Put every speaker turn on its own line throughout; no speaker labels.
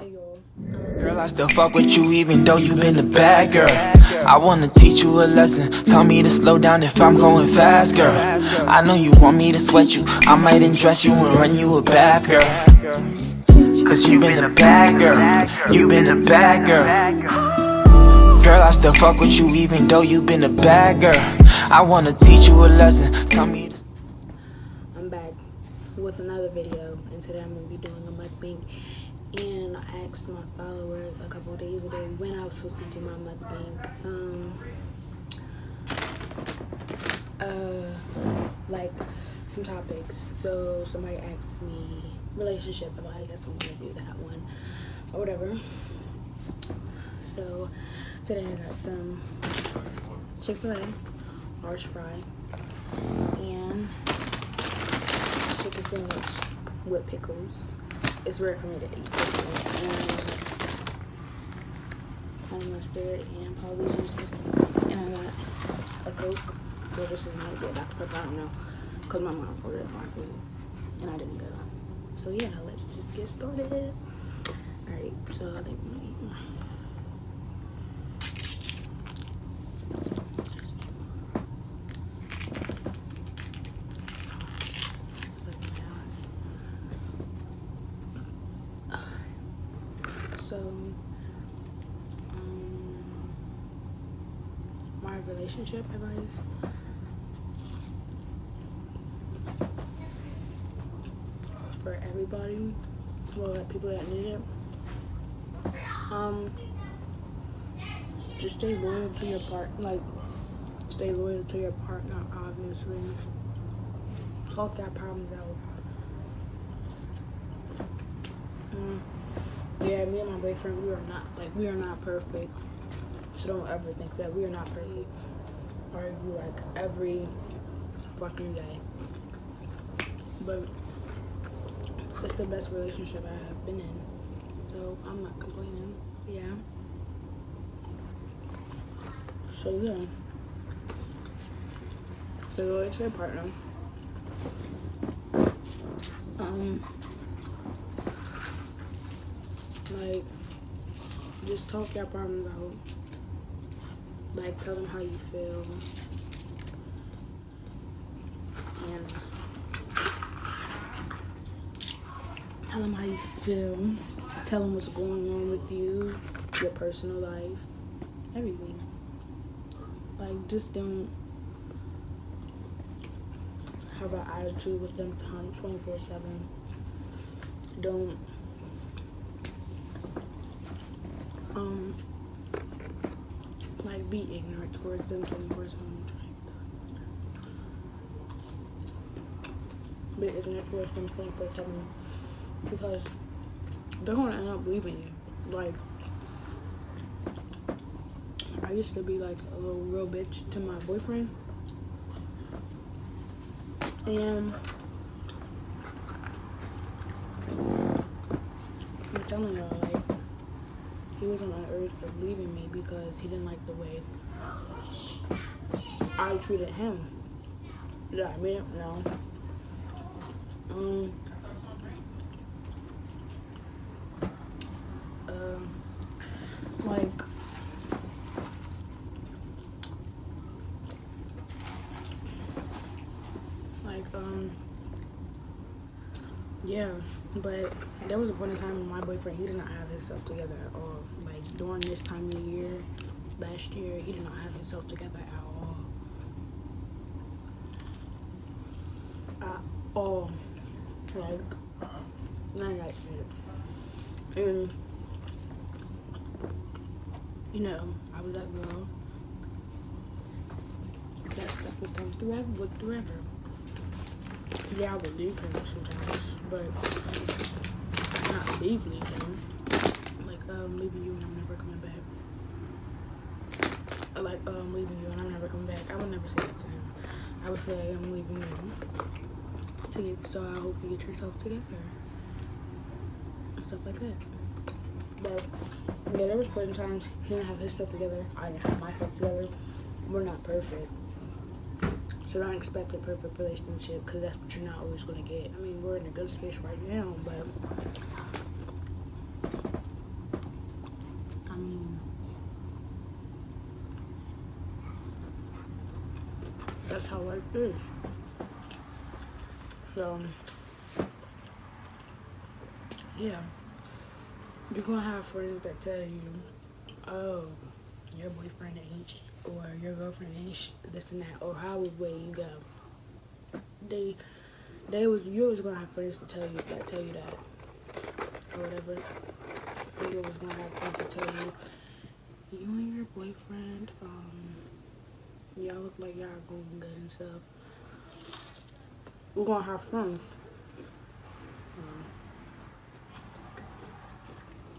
Hey y'all.
Girl, I still fuck with you even though you been a bad girl. I wanna teach you a lesson. Tell me to slow down if I'm going fast, girl. I know you want me to sweat you. I might undress you and run you a bath, girl. Cause you been a bad girl. You been a bad girl. Girl, I still fuck with you even though you been a bad girl. I wanna teach you a lesson. Tell me to...
I'm back with another video, and today I'm gonna be doing a mukbang. And I asked my followers a couple of days ago when I was supposed to do my mukbang. Like some topics. So somebody asked me relationship advice. I guess I'm gonna do that one or whatever. So today I got some Chick-fil-A large fry and chicken sandwich with pickles. It's rare for me to eat pickles, and honey mustard and Parmesan. And I got a Coke. Well, this is might be a Dr. Pepper, I don't know, because my mom ordered my food and I didn't go. So yeah, let's just get started. Alright, so I think I'm gonna eat. So, my relationship advice. For everybody, well, like people that need it, just stay loyal to your stay loyal to your partner, obviously. Talk your problems out. Yeah, me and my boyfriend, we are not perfect. So don't ever think that we are not perfect. Argue like every fucking day. But it's the best relationship I have been in. So I'm not complaining. Yeah. So yeah. So go to your partner. Like, just talk your problems out. Like, tell them how you feel. And tell them how you feel. Tell them what's going on with you, your personal life, everything. Like, just don't have an attitude with them 24/7. Don't like be ignorant towards them 24/7. Be ignorant towards them 24/7 because they're gonna end up leaving you. Like, I used to be like a little real bitch to my boyfriend, and I'm telling y'all, like, he was on the urge of leaving me because he didn't like the way I treated him. Did I mean it? No. Yeah, but there was a point in time when my boyfriend, he did not have himself together at all. Like, during this time of the year, last year, he did not have himself together at all. At all. Like, none of that shit. And, you know, I was that girl that stuck with him forever. Yeah, I would leave him sometimes, but not leave him. Like, leaving you and I'm never coming back. Like, leaving you and I'm never coming back. I would never say that to him. I would say, I'm leaving you. So I hope you get yourself together. And stuff like that. But, yeah, there was certain times he didn't have his stuff together. I didn't have my stuff together. We're not perfect. So don't expect a perfect relationship, because that's what you're not always going to get. I mean, we're in a good space right now, but how life is. So, yeah. You're gonna have friends that tell you, oh, your boyfriend ain't, or your girlfriend ain't this and that, or however way you go. You always gonna have friends to tell you that, or whatever. You always gonna have friends to tell you, you and your boyfriend, y'all look like y'all going good and stuff. We're gonna have friends.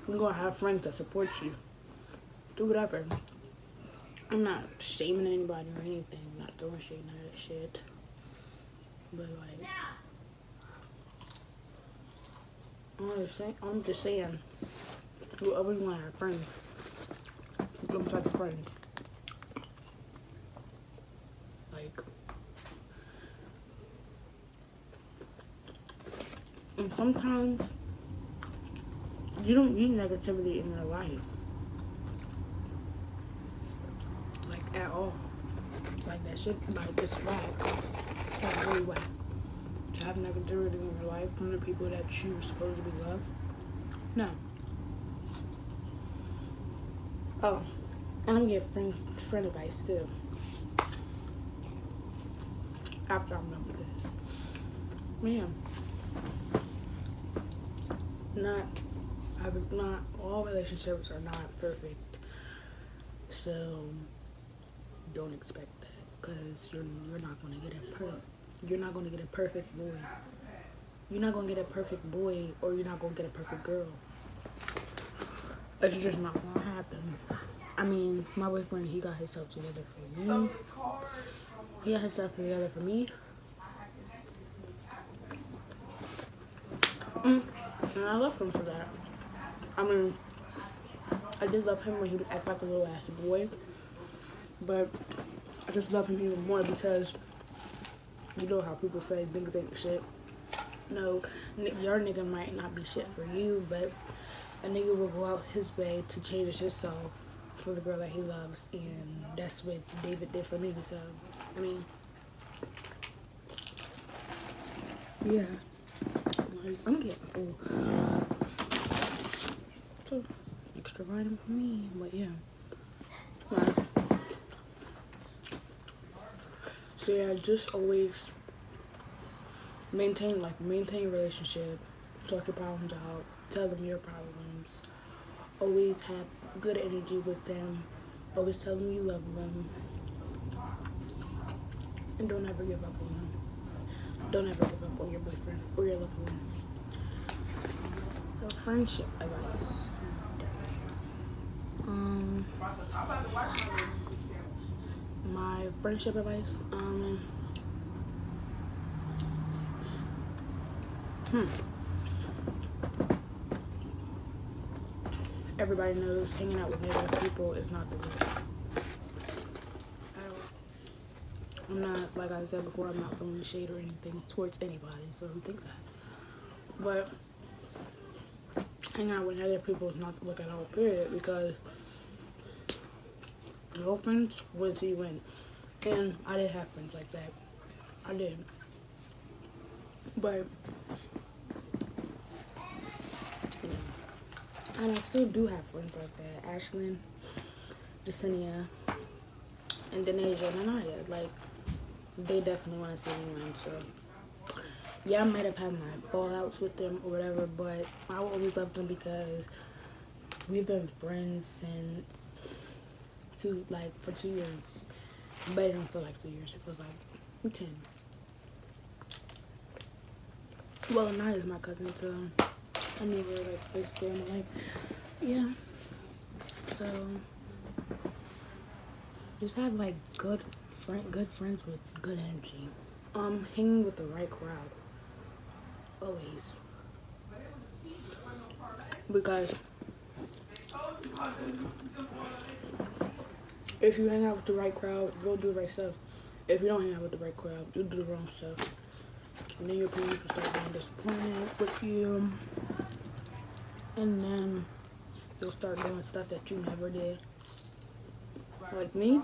We're gonna have friends that support you. Do whatever. I'm not shaming anybody or anything. I'm not throwing shade, none of that shit. But like, I'm just saying, you always want to have friends. Some type of friends. Like, and sometimes you don't need negativity in your life. Like, at all. Like, that shit, like, it's whack. It's like really whack. To have negativity in your life from the people that you supposed to be loved. No. Oh, and I'm gonna get friend advice too. After I'm done with this. Man. Not all relationships are not perfect. So don't expect that, because you're not gonna get you're not gonna get a perfect boy. You're not gonna get a perfect boy, or you're not gonna get a perfect girl. It's just not gonna happen. I mean, my boyfriend, he got himself together for me. He got himself together for me. And I love him for that. I mean, I did love him when he would act like a little ass boy. But I just love him even more because you know how people say niggas ain't shit. No, your nigga might not be shit for you, but a nigga will go out his way to change himself for the girl that he loves, and that's what David did for me. So, I mean, yeah, like, I'm getting full. So, extra vitamin for me, but yeah. Like, so yeah, just always maintain a relationship, talk your problems out, tell them your problems, always have good energy with them, always tell them you love them, and don't ever give up on them. Don't ever give up on your boyfriend or your loved one. So friendship advice. My friendship advice, everybody knows hanging out with negative people is not the way. I'm not, like I said before, I'm not throwing shade or anything towards anybody, so don't think that. But hanging out with negative people is not the look at all, period, because no friends win till you win. And I did have friends like that. I did. But, yeah. And I still do have friends like that. Ashlyn, Jasenia, and Denasia, and Anaya. Like, they definitely want to see me around, so. Yeah, I might have had my fallouts with them or whatever, but I always loved them because we've been friends since for 2 years. But it don't feel like 2 years, it feels like 10. Well, Anaya's my cousin, so I knew her like basically in my life. Yeah. So just have like good friends with good energy. Hanging with the right crowd. Always. Because if you hang out with the right crowd, you'll do the right stuff. If you don't hang out with the right crowd, you'll do the wrong stuff. And then your parents will start being disappointed with you. And then you'll start doing stuff that you never did. Like me,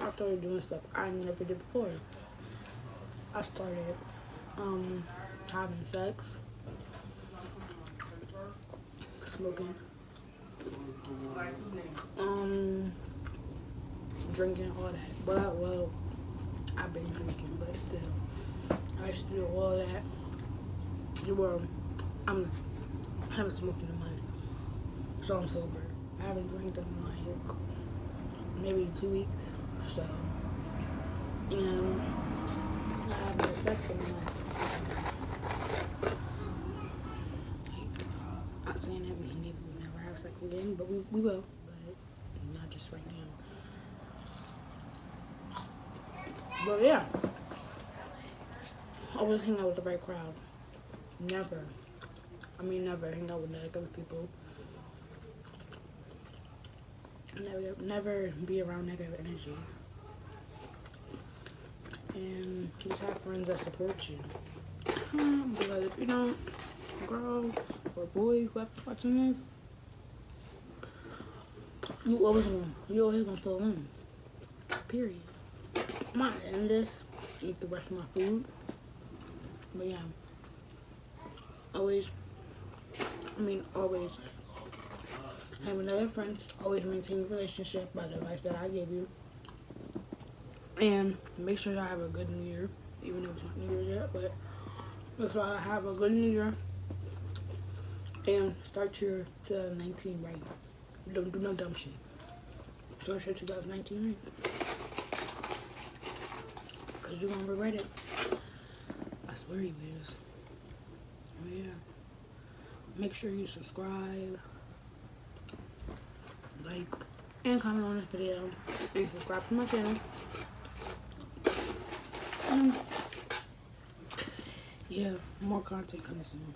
I started doing stuff I never did before. I started having sex, smoking, drinking, all that. Well, I've been drinking, but still, I used to do all that. Well, I haven't smoked in a month, so I'm sober. I haven't drank in like maybe 2 weeks, so, and I haven't had sex in a month. Not saying that we will never have sex again, but we will, but not just right now. But yeah, always hang out with the right crowd. Never hang out with negative people. Never be around negative energy. And just have friends that support you. Because if you don't, girl or boy, whoever's watching this, you always gonna feel alone. Period. I'm not in this. Eat the rest of my food. But yeah. Always have another friends. Always maintain a relationship by the advice that I gave you. And make sure y'all have a good New Year. Even though it's not New Year yet, but make sure y'all have a good New Year. And start your 2019 right. Don't do no dumb shit. Start your 2019 right. Because you're going to regret it. I swear you is. Oh yeah. Make sure you subscribe, like, and comment on this video. And subscribe to my channel. Yeah, more content coming soon.